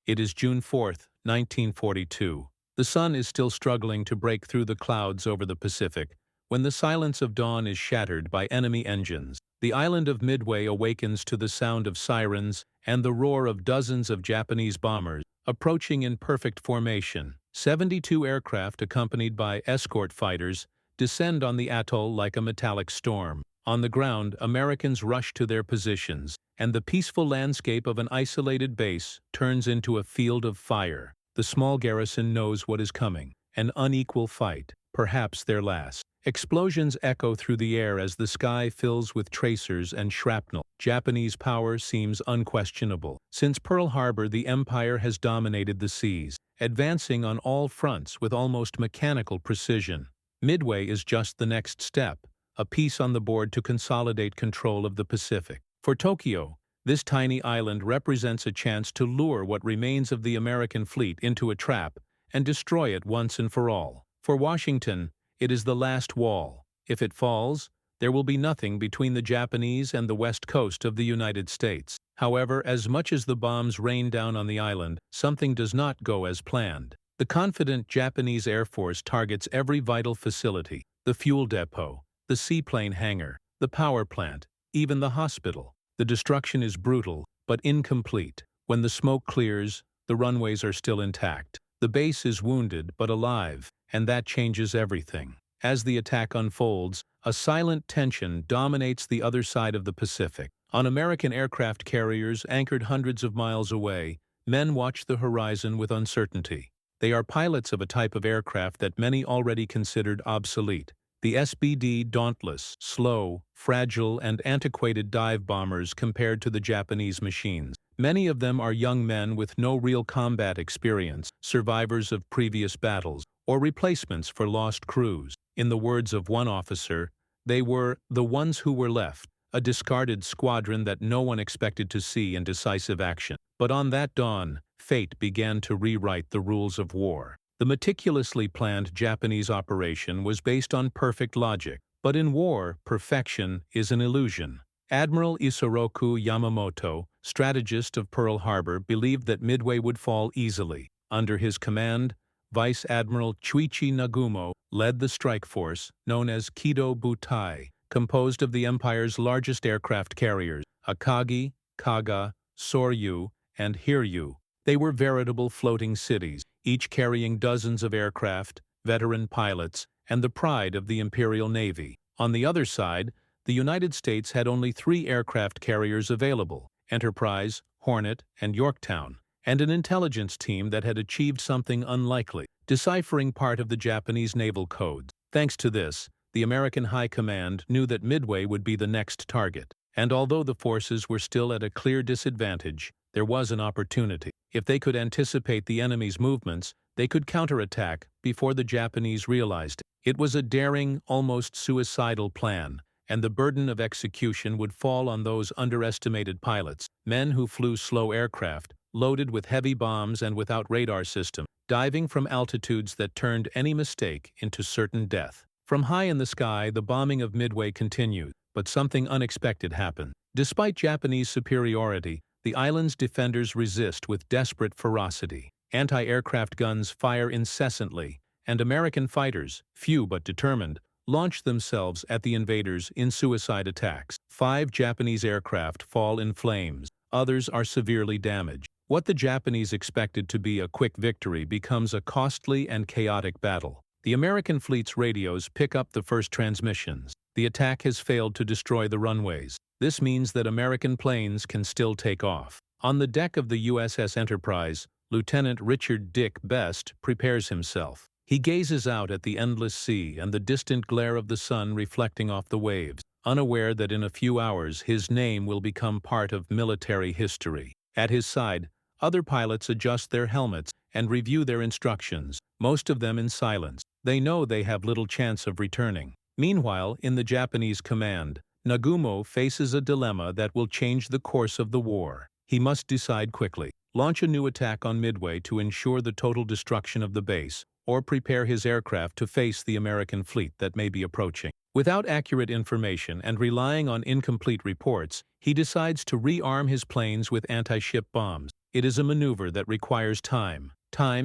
It is June 4, 1942. The sun is still struggling to break through the clouds over the Pacific, when the silence of dawn is shattered by enemy engines. The island of Midway awakens to the sound of sirens and the roar of dozens of Japanese bombers, approaching in perfect formation. 72 aircraft accompanied by escort fighters descend on the atoll like a metallic storm. On the ground, Americans rush to their positions, and the peaceful landscape of an isolated base turns into a field of fire. The small garrison knows what is coming: an unequal fight, perhaps their last. Explosions echo through the air as the sky fills with tracers and shrapnel. Japanese power seems unquestionable. Since Pearl Harbor, the Empire has dominated the seas, advancing on all fronts with almost mechanical precision. Midway is just the next step, a piece on the board to consolidate control of the Pacific. For Tokyo, this tiny island represents a chance to lure what remains of the American fleet into a trap and destroy it once and for all. For Washington, it is the last wall. If it falls, there will be nothing between the Japanese and the west coast of the United States. However, as much as the bombs rain down on the island, something does not go as planned. The confident Japanese Air Force targets every vital facility: the fuel depot, the seaplane hangar, the power plant, even the hospital. The destruction is brutal, but incomplete. When the smoke clears, the runways are still intact. The base is wounded but alive, and that changes everything. As the attack unfolds, a silent tension dominates the other side of the Pacific. On American aircraft carriers anchored hundreds of miles away, men watch the horizon with uncertainty. They are pilots of a type of aircraft that many already considered obsolete: the SBD Dauntless, slow, fragile, and antiquated dive bombers compared to the Japanese machines. Many of them are young men with no real combat experience, survivors of previous battles, or replacements for lost crews. In the words of one officer, they were the ones who were left, a discarded squadron that no one expected to see in decisive action. But on that dawn, fate began to rewrite the rules of war. The meticulously planned Japanese operation was based on perfect logic, but in war, perfection is an illusion. Admiral Isoroku Yamamoto, strategist of Pearl Harbor, believed that Midway would fall easily. Under his command, Vice Admiral Chuichi Nagumo led the strike force, known as Kido Butai, composed of the Empire's largest aircraft carriers: Akagi, Kaga, Soryu, and Hiryu. They were veritable floating cities, each carrying dozens of aircraft, veteran pilots, and the pride of the Imperial Navy. On the other side, the United States had only 3 aircraft carriers available: Enterprise, Hornet, and Yorktown, and an intelligence team that had achieved something unlikely: deciphering part of the Japanese naval codes. Thanks to this, the American High Command knew that Midway would be the next target. And although the forces were still at a clear disadvantage, there was an opportunity. If they could anticipate the enemy's movements, they could counterattack before the Japanese realized it. It was a daring, almost suicidal plan, and the burden of execution would fall on those underestimated pilots, men who flew slow aircraft, loaded with heavy bombs and without radar system, diving from altitudes that turned any mistake into certain death. From high in the sky, the bombing of Midway continued, but something unexpected happened. Despite Japanese superiority, the island's defenders resist with desperate ferocity. Anti-aircraft guns fire incessantly, and American fighters, few but determined, launch themselves at the invaders in suicide attacks. 5 Japanese aircraft fall in flames. Others are severely damaged. What the Japanese expected to be a quick victory becomes a costly and chaotic battle. The American fleet's radios pick up the first transmissions: the attack has failed to destroy the runways. This means that American planes can still take off. On the deck of the USS Enterprise, Lieutenant Richard Dick Best prepares himself. He gazes out at the endless sea and the distant glare of the sun reflecting off the waves, unaware that in a few hours his name will become part of military history. At his side, other pilots adjust their helmets and review their instructions, most of them in silence. They know they have little chance of returning. Meanwhile, in the Japanese command, Nagumo faces a dilemma that will change the course of the war. He must decide quickly: launch a new attack on Midway to ensure the total destruction of the base, or prepare his aircraft to face the American fleet that may be approaching. Without accurate information and relying on incomplete reports, he decides to rearm his planes with anti-ship bombs. It is a maneuver that requires time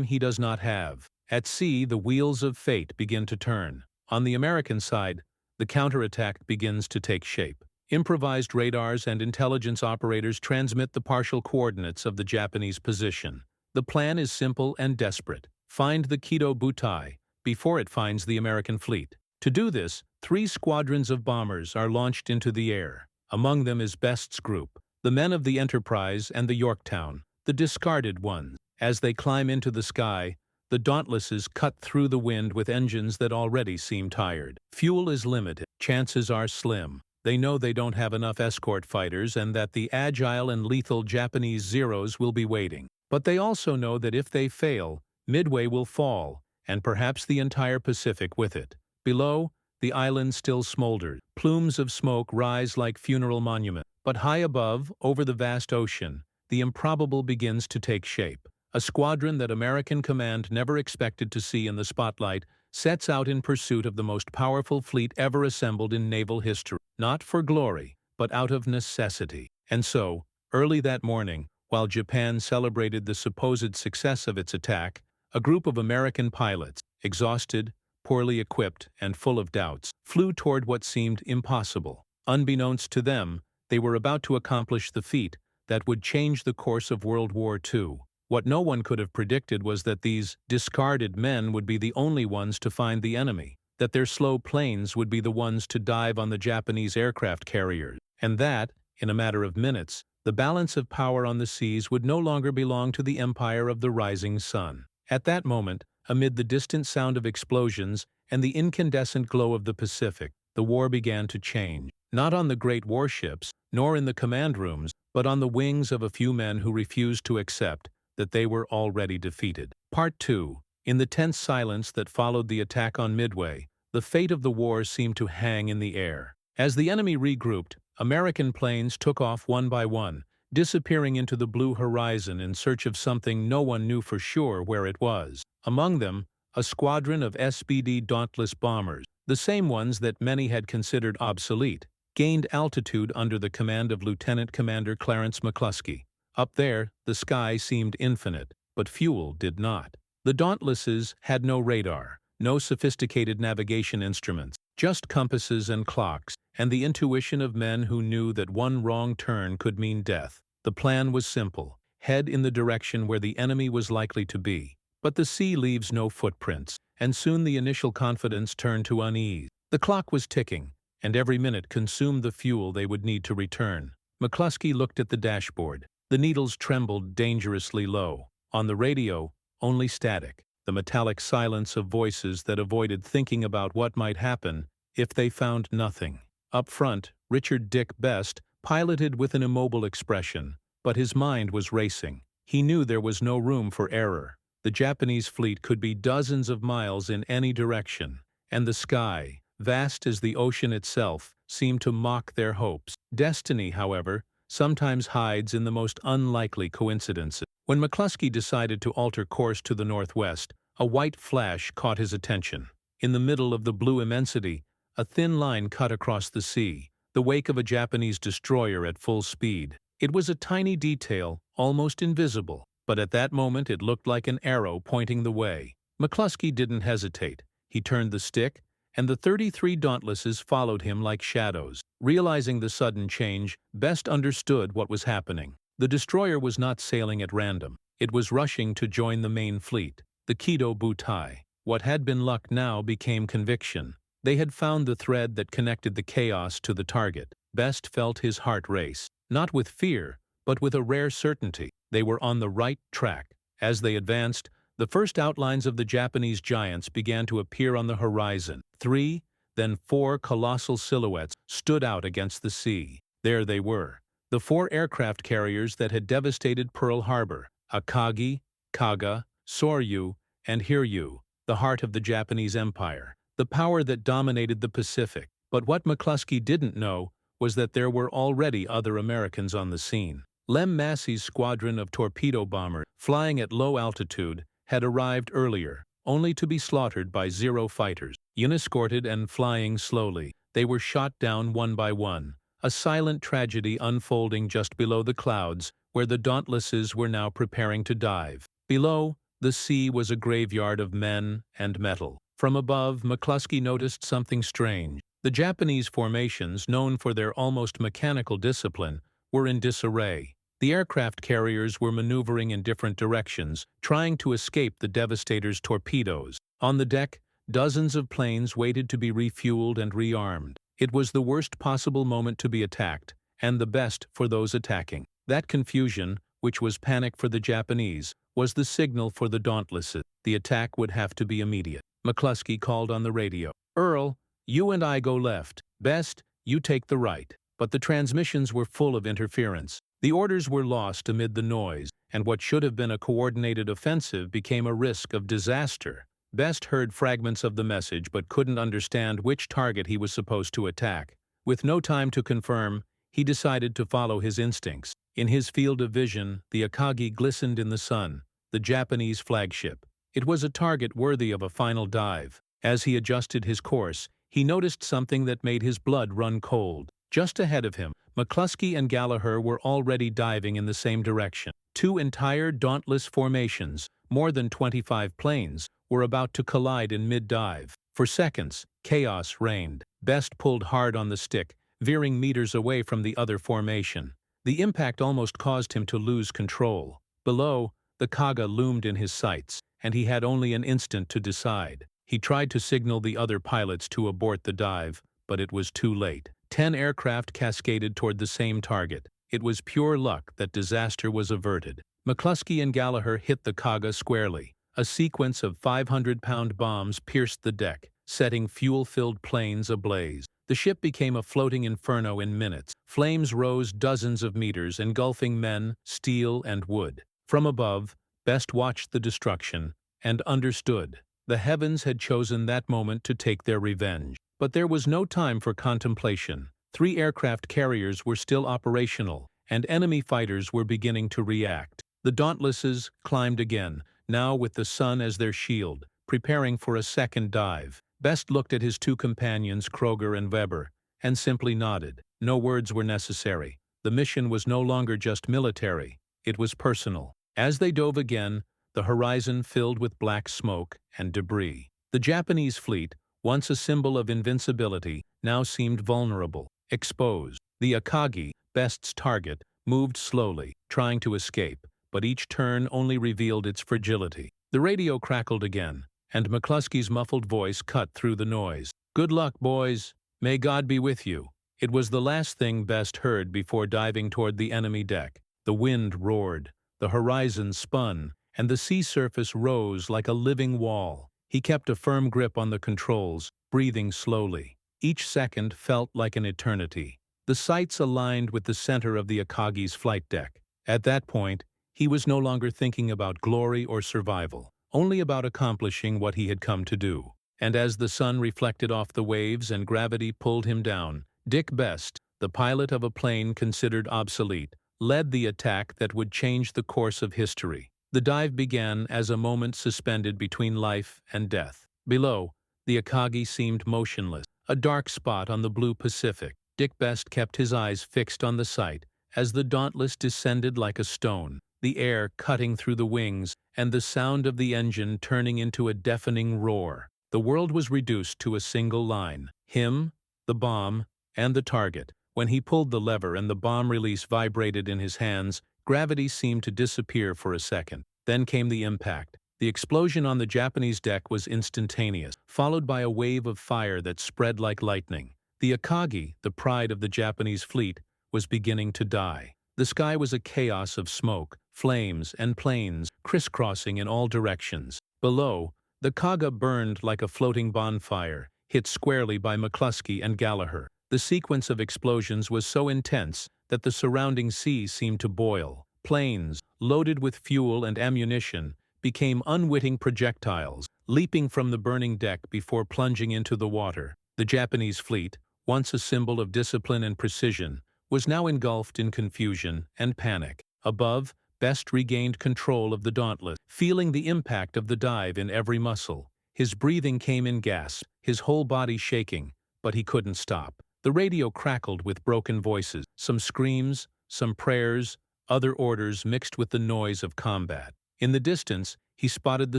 he does not have. At sea, the wheels of fate begin to turn. On the American side, the counterattack begins to take shape. Improvised radars and intelligence operators transmit the partial coordinates of the Japanese position. The plan is simple and desperate. Find the Kido Butai before it finds the American fleet. To do this, 3 squadrons of bombers are launched into the air. Among them is Best's group, the men of the Enterprise and the Yorktown, the discarded ones. As they climb into the sky, the Dauntlesses cut through the wind with engines that already seem tired. Fuel is limited. Chances are slim. They know they don't have enough escort fighters and that the agile and lethal Japanese Zeros will be waiting. But they also know that if they fail, Midway will fall, and perhaps the entire Pacific with it. Below, the island still smolders. Plumes of smoke rise like funeral monuments. But high above, over the vast ocean, the improbable begins to take shape. A squadron that American command never expected to see in the spotlight sets out in pursuit of the most powerful fleet ever assembled in naval history, not for glory, but out of necessity. And so, early that morning, while Japan celebrated the supposed success of its attack, a group of American pilots, exhausted, poorly equipped, and full of doubts, flew toward what seemed impossible. Unbeknownst to them, they were about to accomplish the feat that would change the course of World War II. What no one could have predicted was that these discarded men would be the only ones to find the enemy, that their slow planes would be the ones to dive on the Japanese aircraft carriers, and that, in a matter of minutes, the balance of power on the seas would no longer belong to the empire of the rising sun. At that moment, amid the distant sound of explosions and the incandescent glow of the Pacific, the war began to change. Not on the great warships, nor in the command rooms, but on the wings of a few men who refused to accept that they were already defeated. Part 2. In the tense silence that followed the attack on Midway, the fate of the war seemed to hang in the air. As the enemy regrouped, American planes took off one by one, disappearing into the blue horizon in search of something no one knew for sure where it was. Among them, a squadron of SBD Dauntless bombers, the same ones that many had considered obsolete, gained altitude under the command of Lieutenant Commander Clarence McCluskey. Up there, the sky seemed infinite, but fuel did not. The Dauntlesses had no radar, no sophisticated navigation instruments, just compasses and clocks, and the intuition of men who knew that one wrong turn could mean death. The plan was simple: head in the direction where the enemy was likely to be. But the sea leaves no footprints, and soon the initial confidence turned to unease. The clock was ticking, and every minute consumed the fuel they would need to return. McCluskey looked at the dashboard. The needles trembled dangerously low. On the radio, only static, the metallic silence of voices that avoided thinking about what might happen if they found nothing. Up front, Richard Dick Best piloted with an immobile expression, but his mind was racing. He knew there was no room for error. The Japanese fleet could be dozens of miles in any direction, and the sky, vast as the ocean itself, seemed to mock their hopes. Destiny, however, sometimes hides in the most unlikely coincidences. When McCluskey decided to alter course to the northwest, a white flash caught his attention. In the middle of the blue immensity, a thin line cut across the sea, the wake of a Japanese destroyer at full speed. It was a tiny detail, almost invisible, but at that moment it looked like an arrow pointing the way. McCluskey didn't hesitate. He turned the stick, and the 33 Dauntlesses followed him like shadows. Realizing the sudden change, Best understood what was happening. The destroyer was not sailing at random. It was rushing to join the main fleet, the Kido Butai. What had been luck now became conviction. They had found the thread that connected the chaos to the target. Best felt his heart race, not with fear, but with a rare certainty. They were on the right track. As they advanced, the first outlines of the Japanese giants began to appear on the horizon. 3, then 4 colossal silhouettes stood out against the sea. There they were, the 4 aircraft carriers that had devastated Pearl Harbor: Akagi, Kaga, Soryu, and Hiryu, the heart of the Japanese Empire, the power that dominated the Pacific. But what McCluskey didn't know was that there were already other Americans on the scene. Lem Massey's squadron of torpedo bombers, flying at low altitude, had arrived earlier, only to be slaughtered by Zero fighters. Unescorted and flying slowly, they were shot down one by one, a silent tragedy unfolding just below the clouds where the Dauntlesses were now preparing to dive. Below, the sea was a graveyard of men and metal. From above, McCluskey noticed something strange. The Japanese formations, known for their almost mechanical discipline, were in disarray. The aircraft carriers were maneuvering in different directions, trying to escape the Devastator's torpedoes. On the deck, dozens of planes waited to be refueled and rearmed. It was the worst possible moment to be attacked, and the best for those attacking. That confusion, which was panic for the Japanese, was the signal for the Dauntlesses. The attack would have to be immediate. McCluskey called on the radio. "Earl, you and I go left. Best, you take the right." But the transmissions were full of interference. The orders were lost amid the noise, and what should have been a coordinated offensive became a risk of disaster. Best heard fragments of the message but couldn't understand which target he was supposed to attack. With no time to confirm, he decided to follow his instincts. In his field of vision, the Akagi glistened in the sun, the Japanese flagship. It was a target worthy of a final dive. As he adjusted his course, he noticed something that made his blood run cold. Just ahead of him, McCluskey and Gallagher were already diving in the same direction. Two entire Dauntless formations, more than 25 planes, were about to collide in mid-dive. For seconds, chaos reigned. Best pulled hard on the stick, veering meters away from the other formation. The impact almost caused him to lose control. Below, the Kaga loomed in his sights, and he had only an instant to decide. He tried to signal the other pilots to abort the dive, but it was too late. 10 aircraft cascaded toward the same target. It was pure luck that disaster was averted. McCluskey and Gallagher hit the Kaga squarely. A sequence of 500-pound bombs pierced the deck, setting fuel-filled planes ablaze. The ship became a floating inferno in minutes. Flames rose dozens of meters, engulfing men, steel, and wood. From above, Best watched the destruction and understood. The heavens had chosen that moment to take their revenge. But there was no time for contemplation. 3 aircraft carriers were still operational, and enemy fighters were beginning to react. The Dauntlesses climbed again, now with the sun as their shield, preparing for a second dive. Best looked at his 2 companions, Kroger and Weber, and simply nodded. No words were necessary. The mission was no longer just military, it was personal. As they dove again, the horizon filled with black smoke and debris. The Japanese fleet, once a symbol of invincibility, now seemed vulnerable, exposed. The Akagi, Best's target, moved slowly, trying to escape, but each turn only revealed its fragility. The radio crackled again, and McCluskey's muffled voice cut through the noise. "Good luck, boys. May God be with you." It was the last thing Best heard before diving toward the enemy deck. The wind roared, the horizon spun, and the sea surface rose like a living wall. He kept a firm grip on the controls, breathing slowly. Each second felt like an eternity. The sights aligned with the center of the Akagi's flight deck. At that point, he was no longer thinking about glory or survival, only about accomplishing what he had come to do. And as the sun reflected off the waves and gravity pulled him down, Dick Best, the pilot of a plane considered obsolete, led the attack that would change the course of history. The dive began as a moment suspended between life and death. Below, the Akagi seemed motionless, a dark spot on the blue Pacific. Dick Best kept his eyes fixed on the sight as the Dauntless descended like a stone, the air cutting through the wings and the sound of the engine turning into a deafening roar. The world was reduced to a single line: him, the bomb, and the target. When he pulled the lever and the bomb release vibrated in his hands, gravity seemed to disappear for a second. Then came the impact. The explosion on the Japanese deck was instantaneous, followed by a wave of fire that spread like lightning. The Akagi, the pride of the Japanese fleet, was beginning to die. The sky was a chaos of smoke, flames, and planes crisscrossing in all directions. Below, the Kaga burned like a floating bonfire, hit squarely by McCluskey and Gallagher. The sequence of explosions was so intense that the surrounding sea seemed to boil. Planes, loaded with fuel and ammunition, became unwitting projectiles, leaping from the burning deck before plunging into the water. The Japanese fleet, once a symbol of discipline and precision, was now engulfed in confusion and panic. Above, Best regained control of the Dauntless, feeling the impact of the dive in every muscle. His breathing came in gasps, his whole body shaking, but he couldn't stop. The radio crackled with broken voices, some screams, some prayers, other orders mixed with the noise of combat. In the distance, he spotted the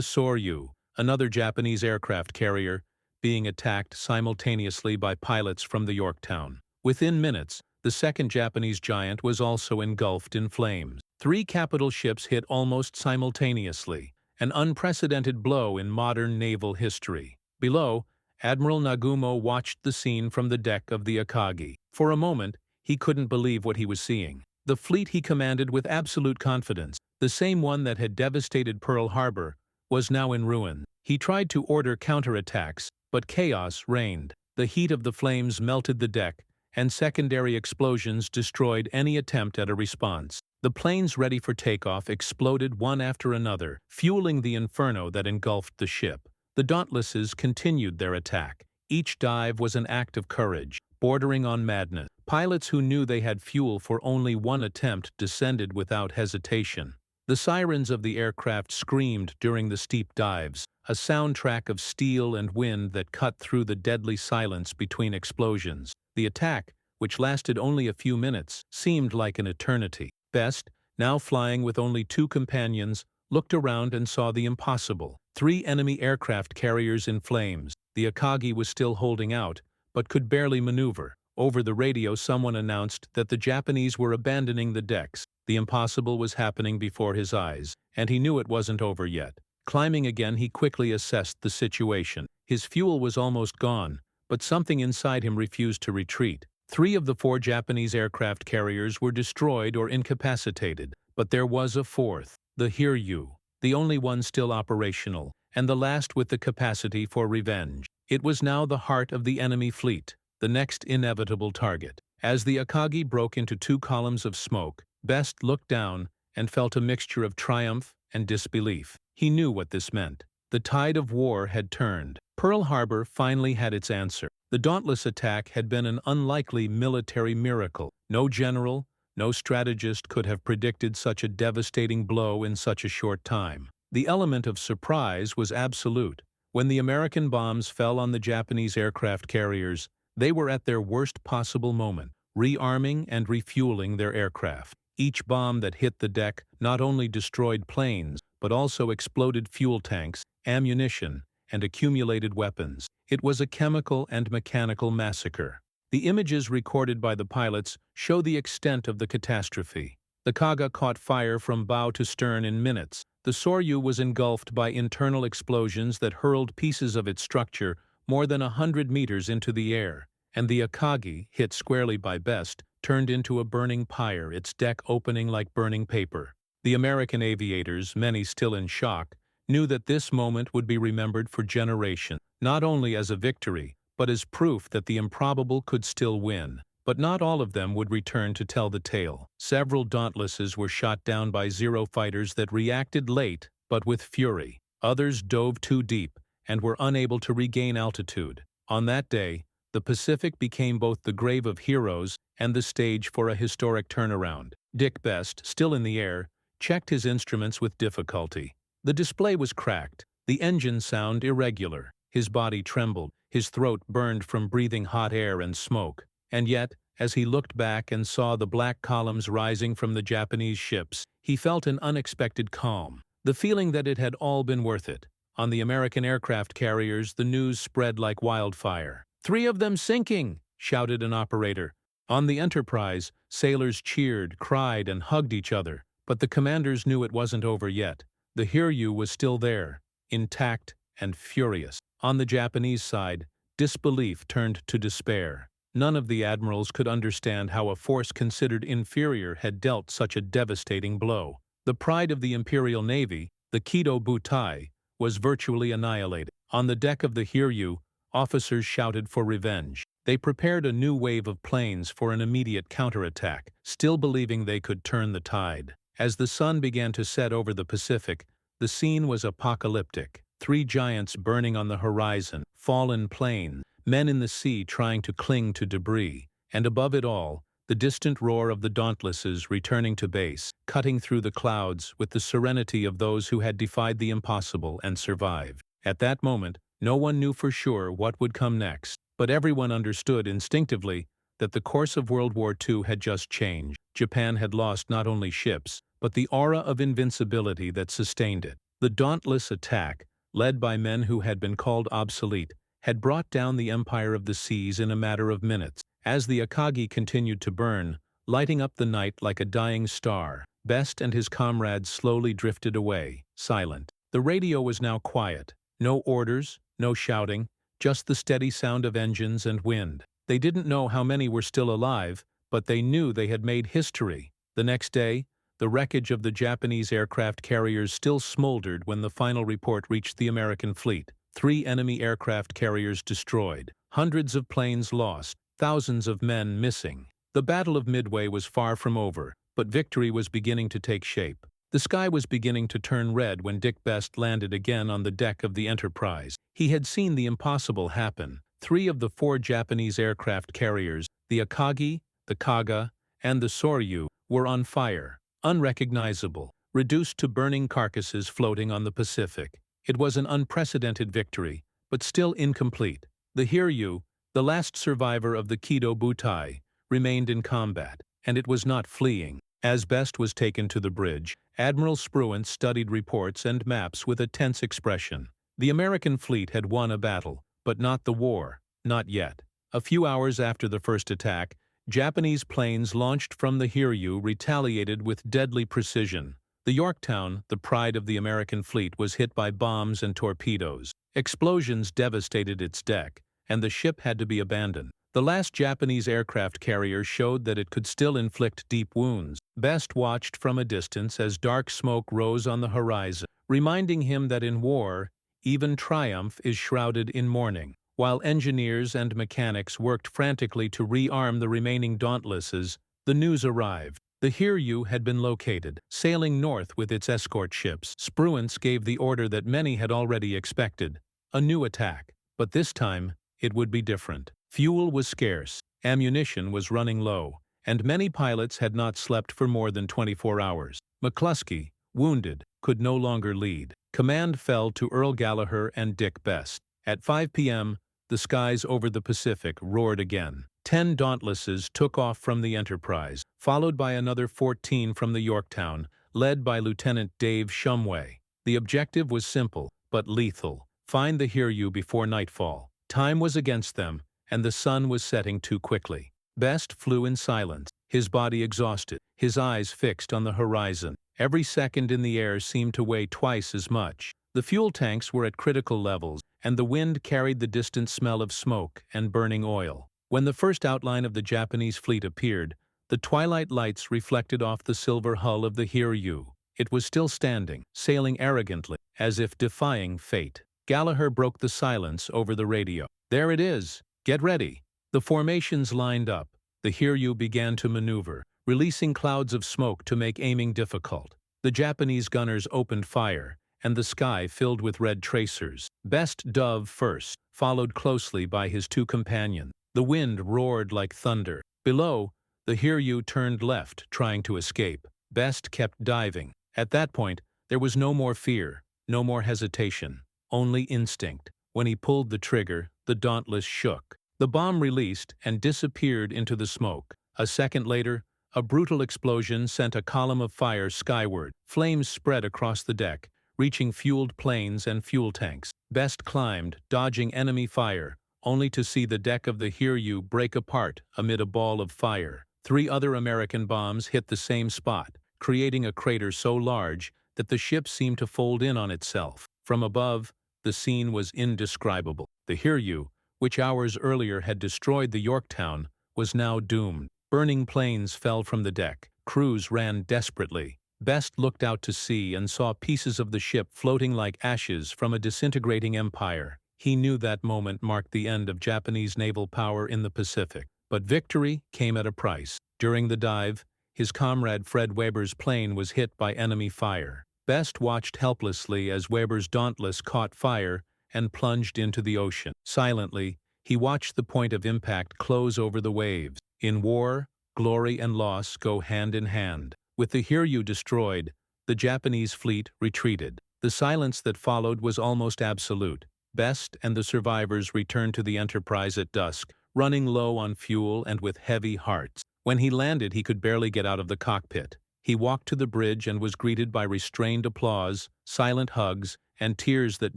Soryu, another Japanese aircraft carrier, being attacked simultaneously by pilots from the Yorktown. Within minutes, the second Japanese giant was also engulfed in flames. 3 capital ships hit almost simultaneously, an unprecedented blow in modern naval history. Below, Admiral Nagumo watched the scene from the deck of the Akagi. For a moment, he couldn't believe what he was seeing. The fleet he commanded with absolute confidence, the same one that had devastated Pearl Harbor, was now in ruin. He tried to order counterattacks, but chaos reigned. The heat of the flames melted the deck, and secondary explosions destroyed any attempt at a response. The planes ready for takeoff exploded one after another, fueling the inferno that engulfed the ship. The Dauntlesses continued their attack. Each dive was an act of courage, bordering on madness. Pilots who knew they had fuel for only one attempt descended without hesitation. The sirens of the aircraft screamed during the steep dives, a soundtrack of steel and wind that cut through the deadly silence between explosions. The attack, which lasted only a few minutes, seemed like an eternity. Best, now flying with only 2 companions, looked around and saw the impossible. 3 enemy aircraft carriers in flames. The Akagi was still holding out, but could barely maneuver. Over the radio, someone announced that the Japanese were abandoning the decks. The impossible was happening before his eyes, and he knew it wasn't over yet. Climbing again, he quickly assessed the situation. His fuel was almost gone, but something inside him refused to retreat. 3 of the 4 Japanese aircraft carriers were destroyed or incapacitated, but there was a 4th, the Hiryu, the only one still operational, and the last with the capacity for revenge. It was now the heart of the enemy fleet, the next inevitable target. As the Akagi broke into 2 columns of smoke, Best looked down and felt a mixture of triumph and disbelief. He knew what this meant. The tide of war had turned. Pearl Harbor finally had its answer. The Dauntless attack had been an unlikely military miracle. No general, no strategist could have predicted such a devastating blow in such a short time. The element of surprise was absolute. When the American bombs fell on the Japanese aircraft carriers, they were at their worst possible moment, rearming and refueling their aircraft. Each bomb that hit the deck not only destroyed planes, but also exploded fuel tanks, ammunition, and accumulated weapons. It was a chemical and mechanical massacre. The images recorded by the pilots show the extent of the catastrophe. The Kaga caught fire from bow to stern in minutes. The Soryu was engulfed by internal explosions that hurled pieces of its structure more than 100 meters into the air, and the Akagi, hit squarely by Best, turned into a burning pyre, its deck opening like burning paper. The American aviators, many still in shock, knew that this moment would be remembered for generations, not only as a victory, but as proof that the improbable could still win. But not all of them would return to tell the tale. Several Dauntlesses were shot down by Zero fighters that reacted late, but with fury. Others dove too deep and were unable to regain altitude. On that day, the Pacific became both the grave of heroes and the stage for a historic turnaround. Dick Best, still in the air, checked his instruments with difficulty. The display was cracked, the engine sound irregular. His body trembled, his throat burned from breathing hot air and smoke. And yet, as he looked back and saw the black columns rising from the Japanese ships, he felt an unexpected calm, the feeling that it had all been worth it. On the American aircraft carriers, the news spread like wildfire. 3 of them sinking, shouted an operator. On the Enterprise, sailors cheered, cried, and hugged each other. But the commanders knew it wasn't over yet. The Hiryu was still there, intact and furious. On the Japanese side, disbelief turned to despair. None of the admirals could understand how a force considered inferior had dealt such a devastating blow. The pride of the Imperial Navy, the Kido Butai, was virtually annihilated. On the deck of the Hiryu, officers shouted for revenge. They prepared a new wave of planes for an immediate counterattack, still believing they could turn the tide. As the sun began to set over the Pacific, the scene was apocalyptic. 3 giants burning on the horizon, fallen planes, men in the sea trying to cling to debris, and above it all, the distant roar of the Dauntlesses returning to base, cutting through the clouds with the serenity of those who had defied the impossible and survived. At that moment, no one knew for sure what would come next, but everyone understood instinctively that the course of World War II had just changed. Japan had lost not only ships, but the aura of invincibility that sustained it. The dauntless attack, led by men who had been called obsolete, had brought down the empire of the seas in a matter of minutes. As the Akagi continued to burn, lighting up the night like a dying star, Best and his comrades slowly drifted away, silent. The radio was now quiet. No orders, no shouting, just the steady sound of engines and wind. They didn't know how many were still alive, but they knew they had made history. The next day, the wreckage of the Japanese aircraft carriers still smoldered when the final report reached the American fleet. 3 enemy aircraft carriers destroyed, hundreds of planes lost, thousands of men missing. The Battle of Midway was far from over, but victory was beginning to take shape. The sky was beginning to turn red when Dick Best landed again on the deck of the Enterprise. He had seen the impossible happen. 3 of the 4 Japanese aircraft carriers, the Akagi, the Kaga, and the Soryu, were on fire, unrecognizable, reduced to burning carcasses floating on the Pacific. It was an unprecedented victory, but still incomplete. The Hiryu, the last survivor of the Kido Butai, remained in combat, and it was not fleeing. As Best was taken to the bridge, Admiral Spruance studied reports and maps with a tense expression. The American fleet had won a battle, but not the war, not yet. A few hours after the first attack, Japanese planes launched from the Hiryu retaliated with deadly precision. The Yorktown, the pride of the American fleet, was hit by bombs and torpedoes. Explosions devastated its deck, and the ship had to be abandoned. The last Japanese aircraft carrier showed that it could still inflict deep wounds. Best watched from a distance as dark smoke rose on the horizon, reminding him that in war, even triumph is shrouded in mourning. While engineers and mechanics worked frantically to rearm the remaining Dauntlesses, the news arrived. The Hiryu had been located, sailing north with its escort ships. Spruance gave the order that many had already expected: a new attack. But this time, it would be different. Fuel was scarce, ammunition was running low, and many pilots had not slept for more than 24 hours. McCluskey, wounded, could no longer lead. Command fell to Earl Gallagher and Dick Best. At 5 p.m., the skies over the Pacific roared again. 10 Dauntlesses took off from the Enterprise, followed by another 14 from the Yorktown, led by Lieutenant Dave Shumway. The objective was simple, but lethal: find the Hiryu before nightfall. Time was against them, and the sun was setting too quickly. Best flew in silence, his body exhausted, his eyes fixed on the horizon. Every second in the air seemed to weigh twice as much. The fuel tanks were at critical levels, and the wind carried the distant smell of smoke and burning oil. When the first outline of the Japanese fleet appeared, the twilight lights reflected off the silver hull of the Hiryu. It was still standing, sailing arrogantly, as if defying fate. Gallagher broke the silence over the radio. "There it is. Get ready." The formations lined up. The Hiryu began to maneuver, releasing clouds of smoke to make aiming difficult. The Japanese gunners opened fire, and the sky filled with red tracers. Best dove first, followed closely by his 2 companions. The wind roared like thunder. Below, the Hiryu turned left, trying to escape. Best kept diving. At that point, there was no more fear, no more hesitation, only instinct. When he pulled the trigger, the Dauntless shook. The bomb released and disappeared into the smoke. A second later, a brutal explosion sent a column of fire skyward. Flames spread across the deck, reaching fueled planes and fuel tanks. Best climbed, dodging enemy fire, only to see the deck of the Hiryu break apart amid a ball of fire. 3 other American bombs hit the same spot, creating a crater so large that the ship seemed to fold in on itself. From above, the scene was indescribable. The Hiryu, which hours earlier had destroyed the Yorktown, was now doomed. Burning planes fell from the deck. Crews ran desperately. Best looked out to sea and saw pieces of the ship floating like ashes from a disintegrating empire. He knew that moment marked the end of Japanese naval power in the Pacific. But victory came at a price. During the dive, his comrade Fred Weber's plane was hit by enemy fire. Best watched helplessly as Weber's Dauntless caught fire and plunged into the ocean. Silently, he watched the point of impact close over the waves. In war, glory and loss go hand in hand. With the Hiryu destroyed, the Japanese fleet retreated. The silence that followed was almost absolute. Best and the survivors returned to the Enterprise at dusk, running low on fuel and with heavy hearts. When he landed, he could barely get out of the cockpit. He walked to the bridge and was greeted by restrained applause, silent hugs, and tears that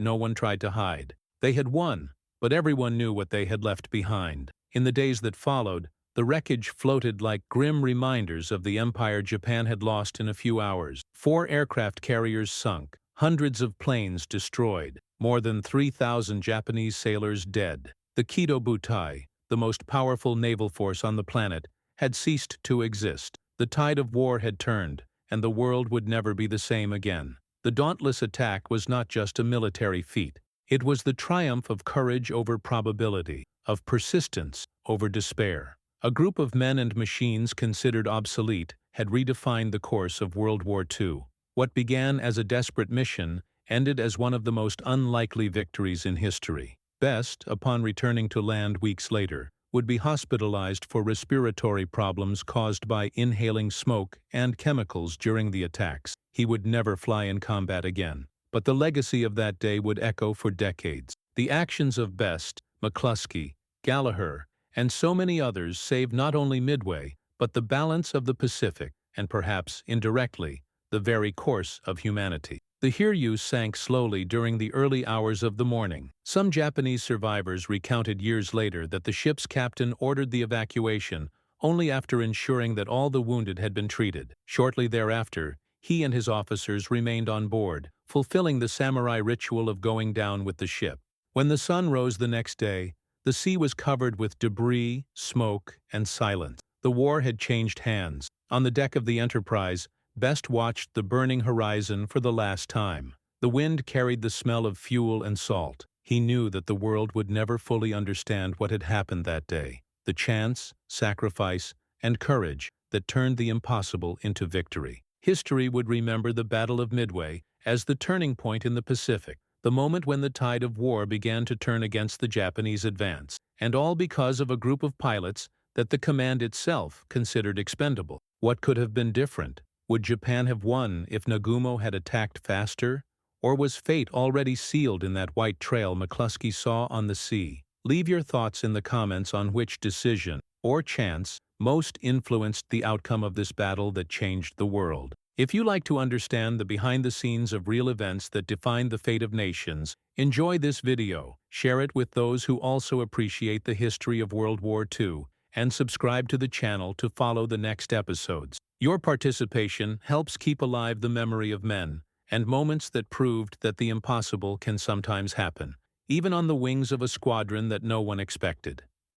no one tried to hide. They had won, but everyone knew what they had left behind. In the days that followed, the wreckage floated like grim reminders of the empire Japan had lost in a few hours. 4 aircraft carriers sunk, hundreds of planes destroyed, more than 3,000 Japanese sailors dead. The Kido Butai, the most powerful naval force on the planet, had ceased to exist. The tide of war had turned, and the world would never be the same again. The dauntless attack was not just a military feat. It was the triumph of courage over probability, of persistence over despair. A group of men and machines considered obsolete had redefined the course of World War II. What began as a desperate mission ended as one of the most unlikely victories in history. Best, upon returning to land weeks later, would be hospitalized for respiratory problems caused by inhaling smoke and chemicals during the attacks. He would never fly in combat again. But the legacy of that day would echo for decades. The actions of Best, McCluskey, Gallagher, and so many others saved not only Midway, but the balance of the Pacific, and perhaps, indirectly, the very course of humanity. The Hiryu sank slowly during the early hours of the morning. Some Japanese survivors recounted years later that the ship's captain ordered the evacuation only after ensuring that all the wounded had been treated. Shortly thereafter, he and his officers remained on board, fulfilling the samurai ritual of going down with the ship. When the sun rose the next day, the sea was covered with debris, smoke, and silence. The war had changed hands. On the deck of the Enterprise, Best watched the burning horizon for the last time. The wind carried the smell of fuel and salt. He knew that the world would never fully understand what had happened that day. The chance, sacrifice, and courage that turned the impossible into victory. History would remember the Battle of Midway as the turning point in the Pacific, the moment when the tide of war began to turn against the Japanese advance, and all because of a group of pilots that the command itself considered expendable. What could have been different? Would Japan have won if Nagumo had attacked faster? Or was fate already sealed in that white trail McCluskey saw on the sea? Leave your thoughts in the comments on which decision, or chance, most influenced the outcome of this battle that changed the world. If you like to understand the behind the scenes of real events that defined the fate of nations, enjoy this video, share it with those who also appreciate the history of World War II, and subscribe to the channel to follow the next episodes. Your participation helps keep alive the memory of men and moments that proved that the impossible can sometimes happen, even on the wings of a squadron that no one expected.